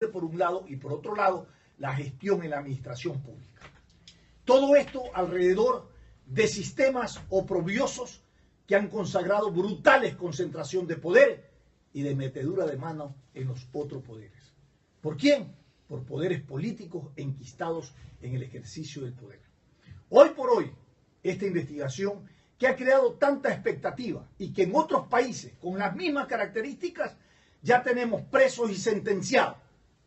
por un lado, y por otro lado, la gestión en la administración pública. Todo esto alrededor de sistemas oprobiosos que han consagrado brutales concentración de poder y de metedura de mano en los otros poderes. ¿Por quién? Por poderes políticos enquistados en el ejercicio del poder. Hoy por hoy, esta investigación que ha creado tanta expectativa y que en otros países con las mismas características ya tenemos presos y sentenciados.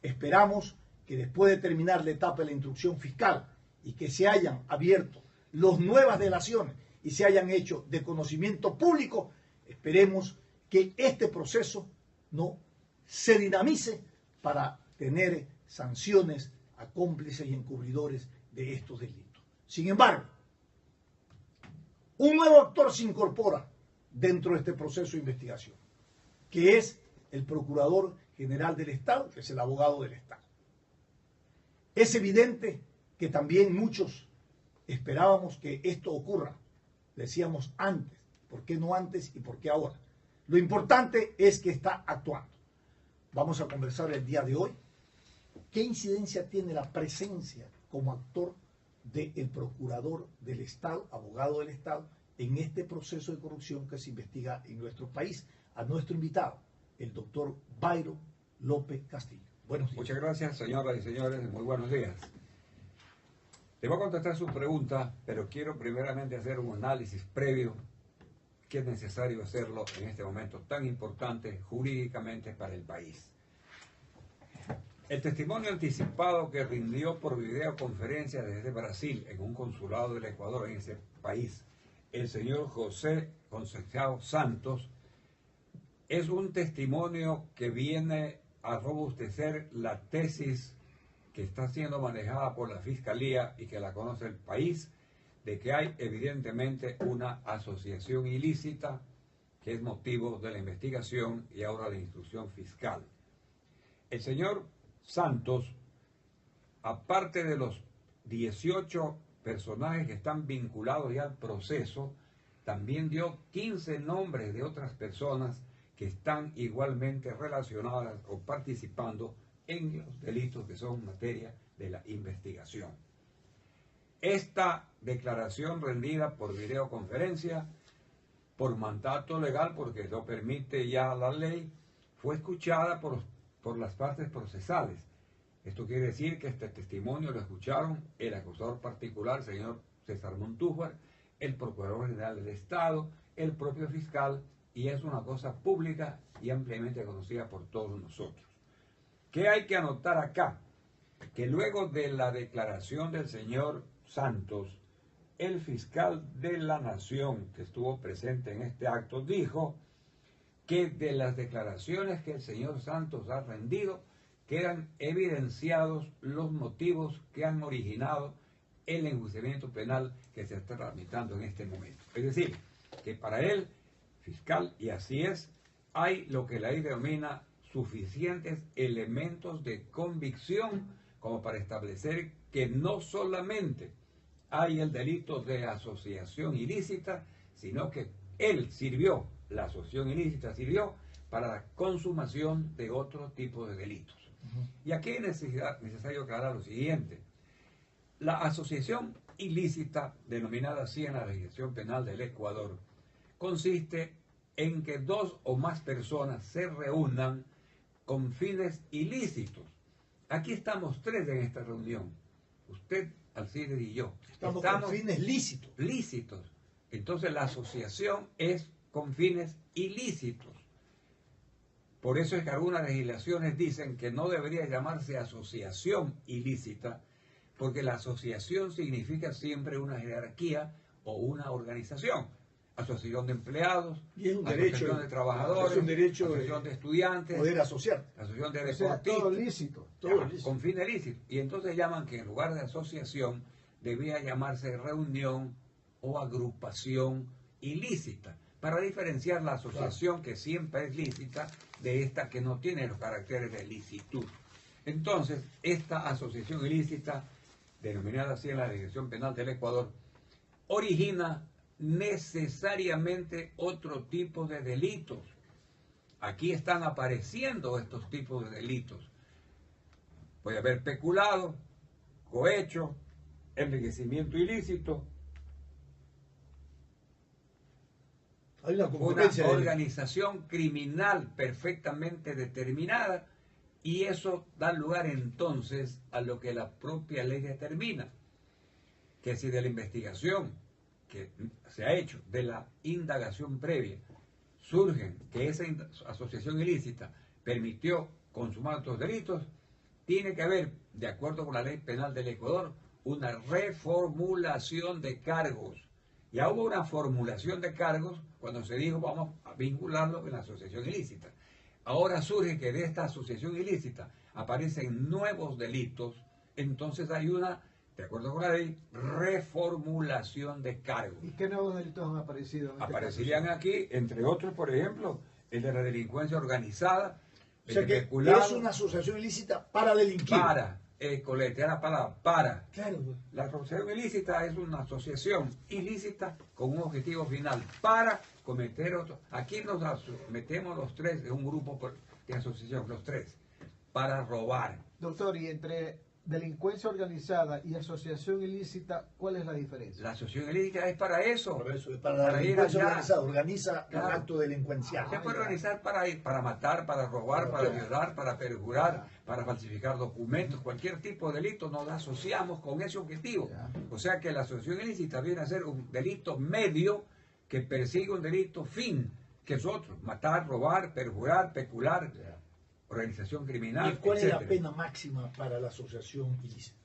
Esperamos que después de terminar la etapa de la instrucción fiscal y que se hayan abierto las nuevas delaciones y se hayan hecho de conocimiento público, esperemos que este proceso no se dinamice para tener sanciones a cómplices y encubridores de estos delitos. Sin embargo, un nuevo actor se incorpora dentro de este proceso de investigación, que es el Procurador General del Estado, que es el abogado del Estado. Es evidente que también muchos esperábamos que esto ocurra. Decíamos antes, ¿por qué no antes y por qué ahora? Lo importante es que está actuando. Vamos a conversar el día de hoy. ¿Qué incidencia tiene la presencia como actor del Procurador del Estado, abogado del Estado, en este proceso de corrupción que se investiga en nuestro país? A nuestro invitado, el doctor Byron López Castillo. Buenos días. Muchas gracias, señoras y señores. Muy buenos días. Le voy a contestar su pregunta, pero quiero primeramente hacer un análisis previo que es necesario hacerlo en este momento tan importante jurídicamente para el país. El testimonio anticipado que rindió por videoconferencia desde Brasil en un consulado del Ecuador en ese país, el señor José Conceição Santos, es un testimonio que viene a robustecer la tesis que está siendo manejada por la Fiscalía y que la conoce el país, de que hay evidentemente una asociación ilícita que es motivo de la investigación y ahora de instrucción fiscal. El señor Santos, aparte de los 18 personajes que están vinculados ya al proceso, también dio 15 nombres de otras personas que están igualmente relacionadas o participando en los delitos que son materia de la investigación. Esta declaración rendida por videoconferencia, por mandato legal, porque lo permite ya la ley, fue escuchada por las partes procesales. Esto quiere decir que este testimonio lo escucharon el acusador particular, señor César Montúfar, el Procurador General del Estado, el propio fiscal, y es una cosa pública y ampliamente conocida por todos nosotros. ¿Qué hay que anotar acá? Que luego de la declaración del señor Santos, el fiscal de la Nación que estuvo presente en este acto dijo que de las declaraciones que el señor Santos ha rendido quedan evidenciados los motivos que han originado el enjuiciamiento penal que se está tramitando en este momento. Es decir, que para él, fiscal, y así es, hay lo que la ley denomina suficientes elementos de convicción como para establecer que no solamente hay el delito de asociación ilícita, sino que él sirvió, la asociación ilícita sirvió para la consumación de otro tipo de delitos. Y aquí es necesario aclarar lo siguiente. La asociación ilícita, denominada así en la legislación penal del Ecuador, consiste en que dos o más personas se reúnan con fines ilícitos. Aquí estamos tres en esta reunión. Usted, Alcides y yo. Estamos con fines lícitos. Lícitos. Entonces la asociación es con fines ilícitos. Por eso es que algunas legislaciones dicen que no debería llamarse asociación ilícita, porque la asociación significa siempre una jerarquía o una organización. Asociación de empleados, y es un asociación derecho, de trabajadores, es un derecho asociación de estudiantes, poder asociar. asociación de O sea, deportistas, todo lícito, todo lícito. con fin ilícito. Y entonces llaman que en lugar de asociación debía llamarse reunión o agrupación ilícita, para diferenciar la asociación, que siempre es lícita, de esta que no tiene los caracteres de licitud. Entonces, esta asociación ilícita, denominada así en la legislación penal del Ecuador, origina necesariamente otro tipo de delitos. Aquí están apareciendo estos tipos de delitos. Puede haber peculado, cohecho, enriquecimiento ilícito, Hay una una concurrencia. organización criminal perfectamente determinada, y eso da lugar entonces a lo que la propia ley determina, que si de la investigación que se ha hecho, de la indagación previa, surgen que esa asociación ilícita permitió consumar otros delitos, tiene que haber, de acuerdo con la ley penal del Ecuador, una reformulación de cargos. Ya hubo una formulación de cargos cuando se dijo vamos a vincularlo en la asociación ilícita. Ahora surge que de esta asociación ilícita aparecen nuevos delitos, entonces hay una, de acuerdo con la ley, reformulación de cargos. ¿Y qué nuevos delitos han aparecido? En este Aparecerían caso? aquí, entre otros, por ejemplo, el de la delincuencia organizada, O sea el que peculado, es una asociación ilícita para delinquir. coletear la palabra, para. Claro, pues. La asociación ilícita es una asociación ilícita con un objetivo final, para cometer otro. Aquí nos metemos los tres en un grupo de asociación, los tres, para robar. Doctor, y entre delincuencia organizada y asociación ilícita, ¿cuál es la diferencia? La asociación ilícita es para eso. Por eso, para la Para ir delincuencia allá. organizada, organiza Claro. un acto delincuencial. Se puede organizar para matar, para robar, para violar, para perjurar, para falsificar documentos, cualquier tipo de delito nos asociamos con ese objetivo. Ya. O sea que la asociación ilícita viene a ser un delito medio que persigue un delito fin, que es otro: matar, robar, perjurar, pecular, organización criminal, ¿Y cuál es la etcétera. pena máxima para la asociación ilícita?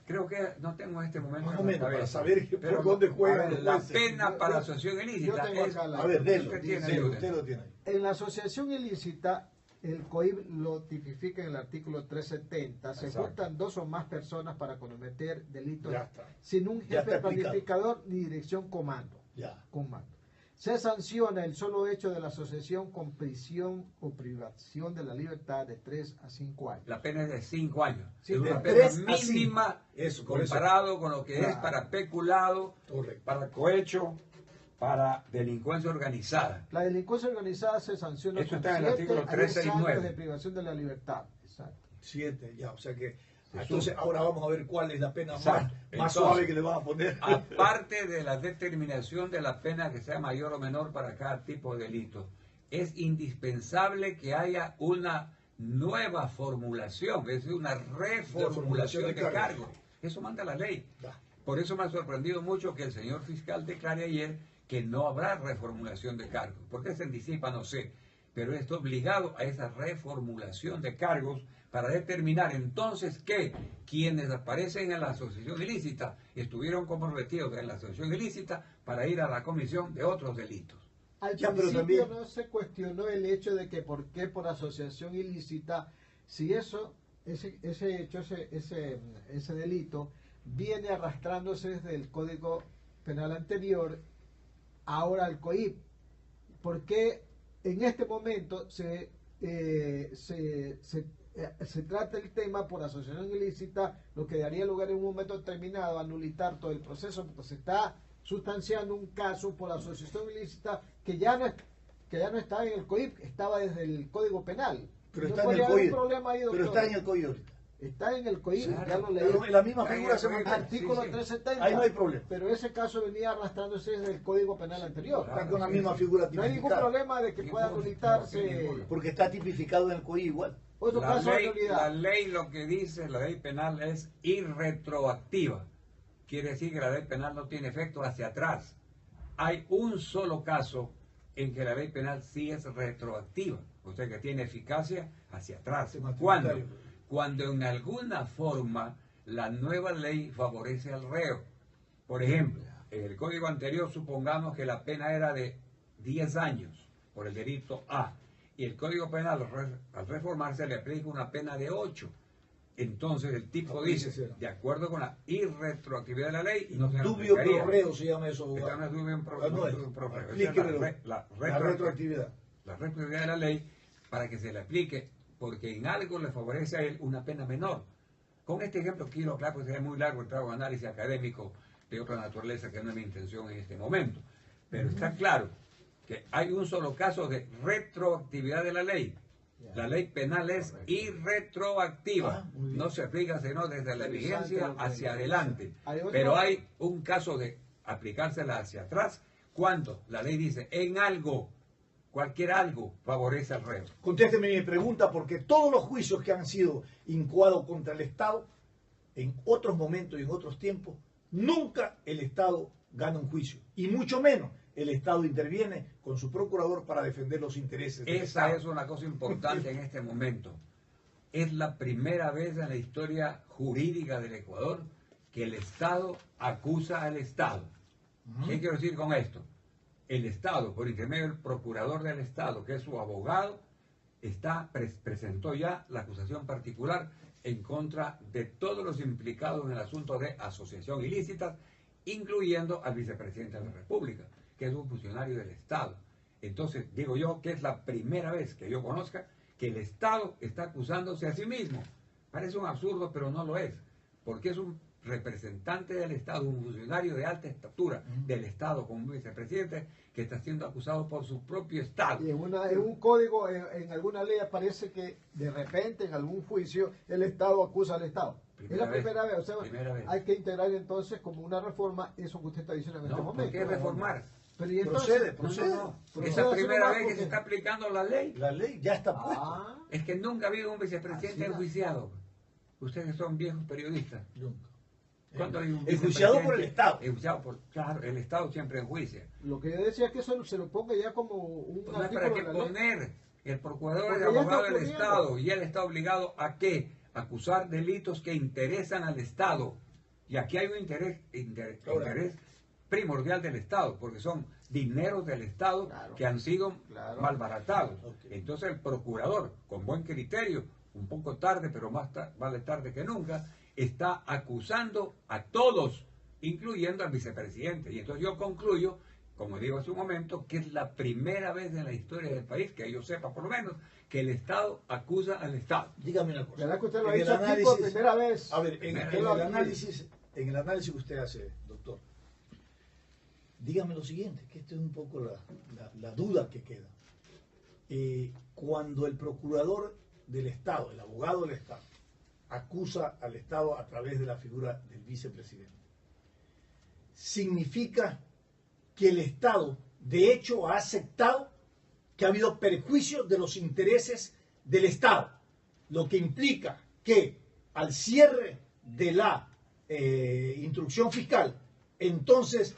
Creo que no tengo en este momento Más en o la menos, cabeza, para saber pero por dónde juegan a ver, los la jueces. pena para la asociación ilícita yo tengo es... acá la- A ver, délo. ¿Usted tiene Délo, ayuda? usted lo tiene ahí. En la asociación ilícita, el COIP lo tipifica en el artículo 370. Se Exacto. juntan dos o más personas para cometer delitos Ya está. sin un Ya jefe está explicado. planificador ni dirección comando. Ya. Comando. Se sanciona el solo hecho de la asociación con prisión o privación de la libertad de 3 a 5 años. La pena es de 5 años. Sí, es de una pena 3 a 5. mínima Eso, por eso. comparado con lo que es Claro. para peculado, Correcto. para cohecho, para delincuencia organizada. La delincuencia organizada se sanciona Esto con está en el 7 artículo a 10 369. años de privación de la libertad. Exacto. 7, ya. O sea que. Se Entonces, suma. ahora vamos a ver cuál es la pena más, Exacto. más Entonces, suave que le van a poner. Aparte de la determinación de la pena que sea mayor o menor para cada tipo de delito, es indispensable que haya una nueva formulación, es decir, una reformulación de cargos. Eso manda la ley. Ya. Por eso me ha sorprendido mucho que el señor fiscal declare ayer que no habrá reformulación de cargos. ¿Por qué se anticipa? No sé. Pero está obligado a esa reformulación de cargos para determinar entonces que quienes aparecen en la asociación ilícita estuvieron comprometidos en la asociación ilícita para ir a la comisión de otros delitos. Al Ya, pero principio también- no se cuestionó el hecho de que por qué por asociación ilícita, si ese hecho, ese delito viene arrastrándose desde el Código Penal anterior, ahora al COIP. ¿Por qué en este momento se trata el tema por asociación ilícita, lo que daría lugar en un momento determinado a anulitar todo el proceso, porque se está sustanciando un caso por asociación ilícita que ya no estaba en el COIP, estaba desde el Código Penal? Pero No está en podría el haber COIR. un problema ahí, Pero doctor. está en el COIR ahorita. Está en el COIP, Claro, ya lo leí. Pero la misma Está en figura el se COIR. mantiene. Artículo Sí, sí. 370. Ahí no hay problema. Pero ese caso venía arrastrándose desde el Código Penal anterior. Está con la misma figura No hay ningún tipificada. problema de que pueda Ninguno, anulitarse ninguno. Porque está tipificado en el COIR igual. otro La caso de ley, nulidad. la ley lo que dice, la ley penal es irretroactiva. Quiere decir que la ley penal no tiene efecto hacia atrás. Hay un solo caso en que la ley penal sí es retroactiva, o sea que tiene eficacia hacia atrás. Se mantiene ¿Cuándo? tributario. Cuando en alguna forma la nueva ley favorece al reo. Por ejemplo, en el código anterior supongamos que la pena era de 10 años por el delito A, y el Código Penal al reformarse le aplica una pena de 8. Entonces el tipo dice, Aplíquesela. de acuerdo con la irretroactividad de la ley, no se le Dubio aplicaría. pro reo se llama eso. Esta no es dubio pro- Ah, no es. dubio pro reo. Esa es Aplíquemelo. la La retroactividad. la retroactividad de la ley para que se le aplique, porque en algo le favorece a él una pena menor. Con este ejemplo quiero aclarar, porque sería muy largo el trabajo de análisis académico de otra naturaleza que no es mi intención en este momento. Pero está claro que hay un solo caso de retroactividad de la ley, La ley penal es Correcto. irretroactiva, muy bien. no se aplica sino desde la Interesante vigencia lo que hacia dice. adelante. Hay otro- Pero hay un caso de aplicársela hacia atrás cuando la ley dice en algo, cualquier algo favorece al reo. Contésteme mi pregunta, porque todos los juicios que han sido incoados contra el Estado, en otros momentos y en otros tiempos, nunca el Estado gana un juicio, y mucho menos el Estado interviene con su procurador para defender los intereses del Esa Estado. es una cosa importante en este momento. Es la primera vez en la historia jurídica del Ecuador que el Estado acusa al Estado. ¿Qué quiero decir con esto? El Estado, por intermedio del procurador del Estado, que es su abogado, presentó ya la acusación particular en contra de todos los implicados en el asunto de asociación ilícita, incluyendo al vicepresidente de la República, que es un funcionario del Estado. Entonces, digo yo que es la primera vez que yo conozca que el Estado está acusándose a sí mismo. Parece un absurdo, pero no lo es, porque es un representante del Estado, un funcionario de alta estatura del Estado como vicepresidente, que está siendo acusado por su propio Estado. Y en un código, en alguna ley aparece que de repente en algún juicio el Estado acusa al Estado. Es la primera vez. O sea, Primera vez. hay que integrar entonces como una reforma eso que usted está diciendo en este No, ¿por momento. qué reformar? Pero y entonces, Procede. No. Pero Es la usted primera hace vez que nomás se está porque- aplicando la ley. La ley ya está puesta. Ah, Es que nunca ha habido un vicepresidente Así es. enjuiciado. Ustedes son viejos periodistas. Nunca. ¿Cuándo hay un Enjuiciado por el vicepresidente? Estado. Enjuiciado por, claro, el Estado siempre enjuicia. lo que yo decía es que eso se lo ponga ya como un Pues no hay artículo para qué de la ley. poner. El procurador Porque es ya abogado está del ocurriendo. Estado y él está obligado a qué? Acusar delitos que interesan al Estado. Y aquí hay un interés primordial del Estado, porque son dineros del Estado Claro. que han sido Claro. malbaratados. Ok. Entonces el procurador, con buen criterio, un poco tarde, pero vale tarde que nunca, está acusando a todos, incluyendo al vicepresidente. Y entonces yo concluyo, como digo hace un momento, que es la primera vez en la historia del país, que yo sepa por lo menos, que el Estado acusa al Estado. Dígame una cosa. ¿Verdad que usted lo ha En el dicho aquí por análisis- primera vez? A ver, en Primera el vez. análisis que usted hace, doctor, dígame lo siguiente, que esta es un poco la duda que queda. Cuando el procurador del Estado, el abogado del Estado, acusa al Estado a través de la figura del vicepresidente, significa que el Estado de hecho ha aceptado que ha habido perjuicio de los intereses del Estado, lo que implica que al cierre de la instrucción fiscal, entonces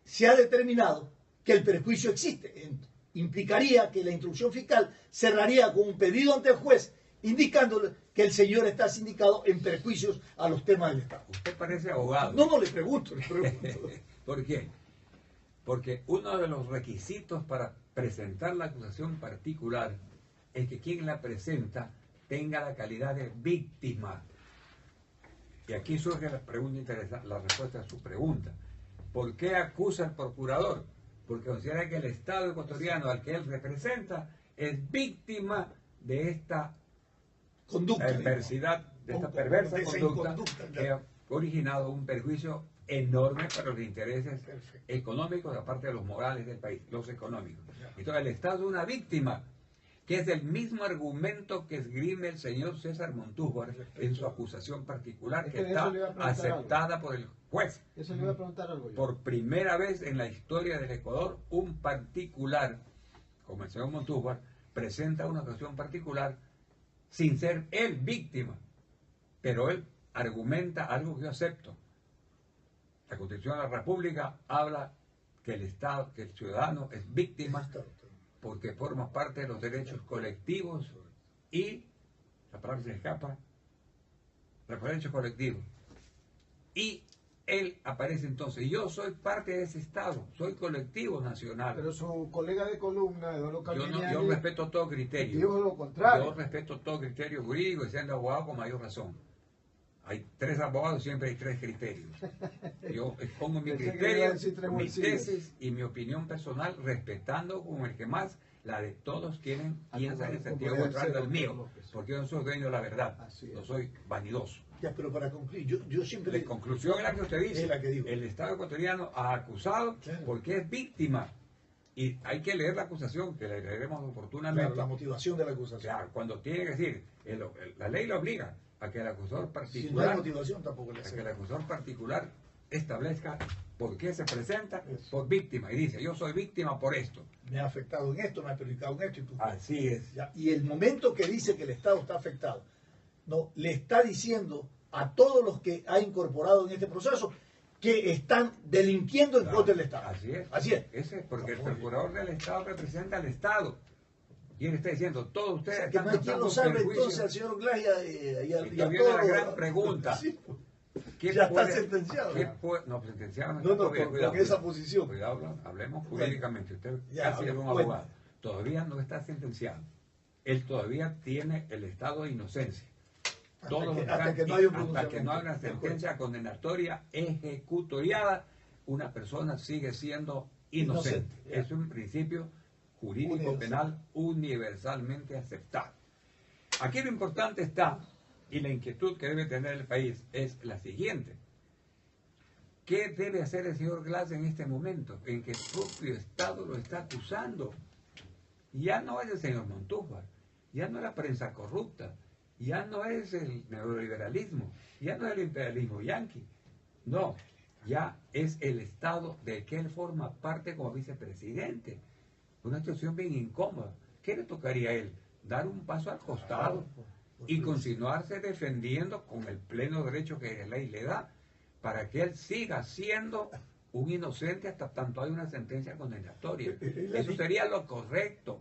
se ha determinado que el perjuicio existe. Implicaría que la instrucción fiscal cerraría con un pedido ante el juez indicándole que el señor está sindicado en perjuicios a los temas del Estado. Usted parece abogado. No, le pregunto, le pregunto. ¿Por qué? Porque uno de los requisitos para presentar la acusación particular es que quien la presenta tenga la calidad de víctima. Y aquí surge la pregunta interesante, la respuesta a su pregunta. ¿Por qué acusa al procurador? Porque considera que el Estado ecuatoriano al que él representa es víctima de esta Conducta. perversidad, de esta perversa conducta que ha originado un perjuicio enorme para los intereses Perfecto. económicos, aparte de los morales del país, los económicos. Entonces el Estado es una víctima, que es el mismo argumento que esgrime el señor César Montúfar en su acusación particular, Es que que de está eso le iba a preguntar aceptada por el juez. Eso le iba a preguntar algo yo. Por primera vez en la historia del Ecuador, un particular, como el señor Montúfar, presenta una acusación particular sin ser él víctima, pero él argumenta algo que yo acepto. La Constitución de la República habla que el Estado, que el ciudadano es víctima porque forma parte de los derechos colectivos y, la palabra se me escapa, los derechos colectivos. Y él aparece entonces, yo soy parte de ese Estado, soy colectivo nacional. Pero su colega de columna, Eduardo Carminiani, Yo respeto todo criterio. dijo lo contrario. Yo respeto todo criterio jurídico y siendo abogado con mayor razón. Hay 3 abogados, siempre hay 3 criterios. Yo expongo mi Pensé que iba a criterio, decir 3 mi bolsillos. tesis y mi opinión personal, respetando como el que más la de todos quienes piensan en sentido como debe contrario ser, al mío, doctor López. porque yo no soy dueño de la verdad, Así es. no soy vanidoso. Ya, pero para concluir, yo siempre... La conclusión es la que usted dice. Es la que digo. El Estado ecuatoriano ha acusado Claro. porque es víctima. Y hay que leer la acusación, que la leeremos oportunamente. Claro, la motivación de la acusación. Claro, cuando tiene que decir, la ley lo obliga a que el acusador Si no hay particular, motivación tampoco le a hace. que el acusador particular establezca por qué se presenta Eso. por víctima y dice, yo soy víctima por esto. Me ha afectado en esto, me ha perjudicado en esto. Y, punto. Así es. Ya, y el momento que dice que el Estado está afectado, no, le está diciendo a todos los que ha incorporado en este proceso que están delinquiendo en Claro, contra del Estado. Así es. Así es. Ese es porque el Muy bien. procurador del Estado representa al Estado. Y él está diciendo, todos O ustedes sea, que están no hay quien lo causando salve perjuicio. entonces al señor Glass y a Aquí viene todos la los- gran pregunta. Sí. ¿Qué Ya está puede- sentenciado. qué puede- no, sentenciado no, No, está no, todavía, con esa posición. Cuidado, hablemos jurídicamente. Usted Ya, casi es un bueno. abogado. Todavía no está sentenciado. Él todavía tiene el estado de inocencia. Hasta que no haya un hasta que no haya una pronunciamiento. sentencia condenatoria ejecutoriada, una persona sigue siendo inocente. Inocente, ya. Es un principio jurídico Universal. penal universalmente aceptado. Aquí lo importante está, y la inquietud que debe tener el país es la siguiente. ¿Qué debe hacer el señor Glass en este momento en que el propio Estado lo está acusando? Ya no es el señor Montúfar, ya no es la prensa corrupta, ya no es el neoliberalismo, ya no es el imperialismo yanqui. No, ya es el Estado del que él forma parte como vicepresidente. Una situación bien incómoda. ¿Qué le tocaría a él? Dar un paso al costado y continuarse defendiendo con el pleno derecho que la ley le da para que él siga siendo un inocente hasta tanto hay una sentencia condenatoria. Eso sería lo correcto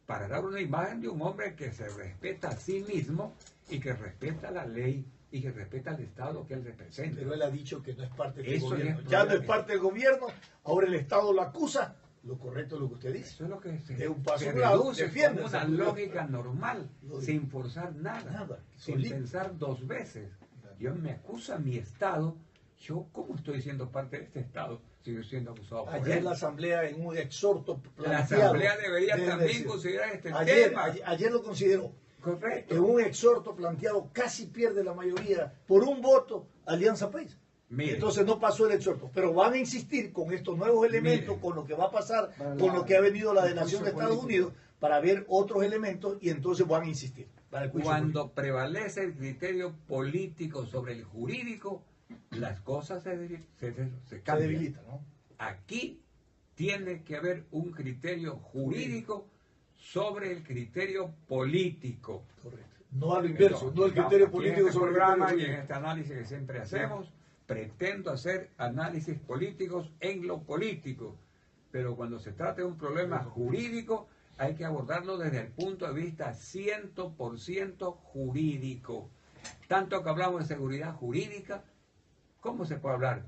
para dar una imagen de un hombre que se respeta a sí mismo y que respeta la ley y que respeta al Estado que él representa. Pero él ha dicho que no es parte del Eso gobierno. es Ya no es problema. parte del gobierno, ahora el Estado lo acusa. Lo correcto es lo que usted dice. Eso es lo que Es un paso se a un lado, reduce defiende, como una se- lógica normal, Lo- sin forzar nada, Nada, sin solito. pensar dos veces. Yo me acusa a mi Estado, yo cómo estoy siendo parte de este Estado, sigo siendo acusado por Ayer él. la Asamblea en un exhorto La planteado, Asamblea debería debe también decir, considerar este ayer, tema. ayer lo consideró. Correcto. En un exhorto planteado casi pierde la mayoría por un voto Alianza País. Mire. Entonces no pasó el exhorto, pero van a insistir con estos nuevos elementos, Mire. con lo que va a pasar, Para con la- lo que ha venido la el delación de juicio Estados político. Unidos, para ver otros elementos y entonces van a insistir. Para el juicio Cuando político. prevalece el criterio político sobre el jurídico, las cosas se Se cambian. debilita, ¿no? Aquí tiene que haber un criterio jurídico sobre el criterio político. Correcto. No a lo inverso, no el criterio Aquí político en este sobre el programa criterio y en jurídico. este análisis que siempre hacemos, pretendo hacer análisis políticos en lo político, pero cuando se trata de un problema jurídico hay que abordarlo desde el punto de vista 100% jurídico. Tanto que hablamos de seguridad jurídica, ¿cómo se puede hablar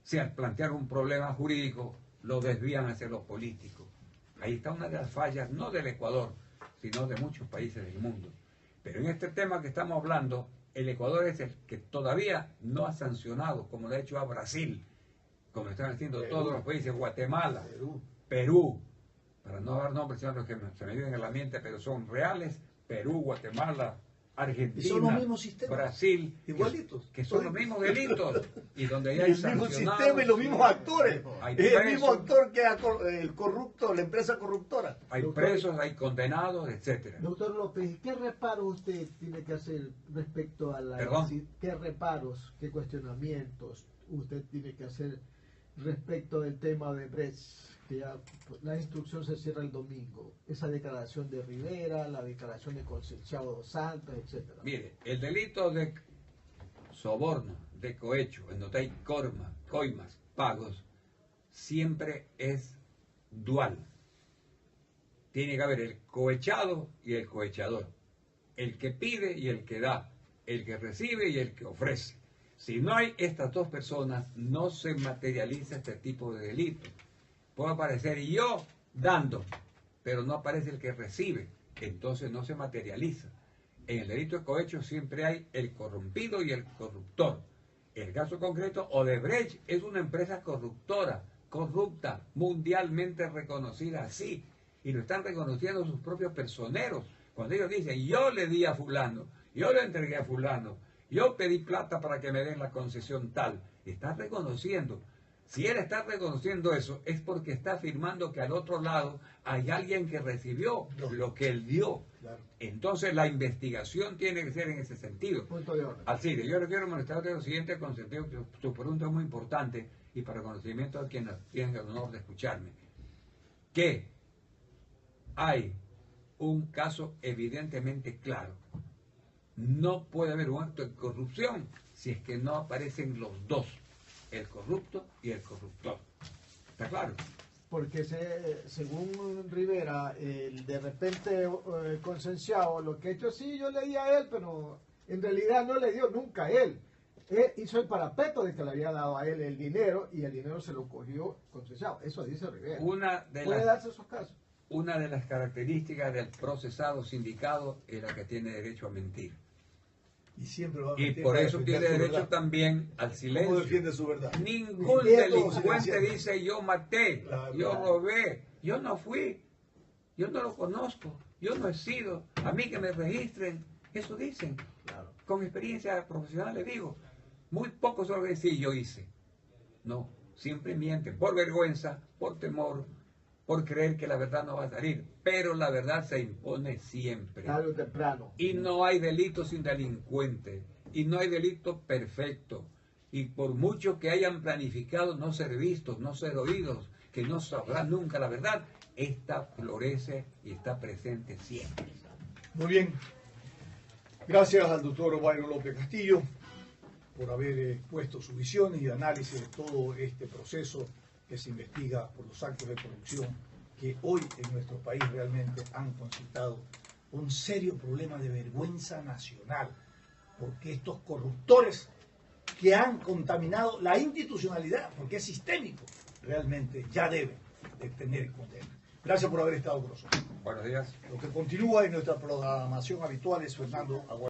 si al plantear un problema jurídico lo desvían hacia lo político? Ahí está una de las fallas, no del Ecuador, sino de muchos países del mundo. Pero en este tema que estamos hablando, el Ecuador es el que todavía no ha sancionado, como lo ha hecho a Brasil, como están haciendo Perú. todos los países, Guatemala, Perú. Perú, para no dar nombres, sino los que se me vienen a la mente, pero son reales, Perú, Guatemala, Argentina, Y son los mismos sistemas. Brasil, Igualitos. que son los mismos delitos, y donde Y ya el hay mismo sancionados, sistema y los mismos actores. Hay Es el mismo presos. actor que el corrupto, la empresa corruptora. hay Doctor, presos, hay condenados, etcétera. Doctor López, ¿qué reparos usted tiene que hacer respecto a la... ¿Perdón? ¿Qué reparos, qué cuestionamientos usted tiene que hacer respecto del tema de Brecht? Que ya la instrucción se cierra el domingo. Esa declaración de Rivera, la declaración de Concepción dos Santos, etcétera. Mire, el delito de soborno, de cohecho, en donde hay coimas, pagos, siempre es dual. Tiene que haber el cohechado y el cohechador, el que pide y el que da, el que recibe y el que ofrece. Si no hay estas dos personas, no se materializa este tipo de delito. Puede aparecer yo dando, pero no aparece el que recibe, entonces no se materializa. En el delito de cohecho siempre hay el corrompido y el corruptor. El caso concreto, Odebrecht es una empresa corruptora, corrupta, mundialmente reconocida así, y lo están reconociendo sus propios personeros. Cuando ellos dicen, yo le di a fulano, yo le entregué a fulano, yo pedí plata para que me den la concesión tal, están reconociendo Si él está reconociendo eso, es porque está afirmando que al otro lado hay alguien que recibió lo que él dio. Claro. Entonces la investigación tiene que ser en ese sentido. Punto de orden. Alcide, yo le quiero molestar de lo siguiente con sentido que su pregunta es muy importante y para conocimiento de quienes tienen el honor de escucharme. Que hay un caso evidentemente claro. No puede haber un acto de corrupción si es que no aparecen los dos, el corrupto y el corruptor. ¿Está claro? Porque según Rivera, de repente Concenciado, lo que ha hecho sí, yo le di a él, pero en realidad no le dio nunca a él. Él hizo el parapeto de que le había dado a él el dinero y el dinero se lo cogió Concenciado. Eso dice Rivera. ¿Puede darse esos casos? Una de las características del procesado sindicado es la que tiene derecho a mentir. Y siempre va a Y mentir por para eso defender tiene su derecho verdad. también al silencio. ¿Cómo defiende su verdad? Ningún Mintiendo o delincuente silenciando. dice yo maté, Claro, yo claro. robé, yo no fui, yo no lo conozco, yo no he sido, a mí que me registren, eso dicen. Claro. Con experiencia profesional le digo, muy pocos son los que dicen yo hice. No, siempre mienten por vergüenza, por temor, por creer que la verdad no va a salir, pero la verdad se impone siempre. Tarde o temprano. Y no hay delito sin delincuente, y no hay delito perfecto. Y por mucho que hayan planificado no ser vistos, no ser oídos, que no sabrán nunca la verdad, esta florece y está presente siempre. Muy bien. Gracias al doctor Byron López Castillo por haber expuesto su visión y análisis de todo este proceso que se investiga por los actos de corrupción que hoy en nuestro país realmente han concitado un serio problema de vergüenza nacional, porque estos corruptores que han contaminado la institucionalidad, porque es sistémico, realmente ya deben de tener condena. Gracias por haber estado con nosotros. Buenos días. Lo que continúa en nuestra programación habitual es Fernando Aguirre.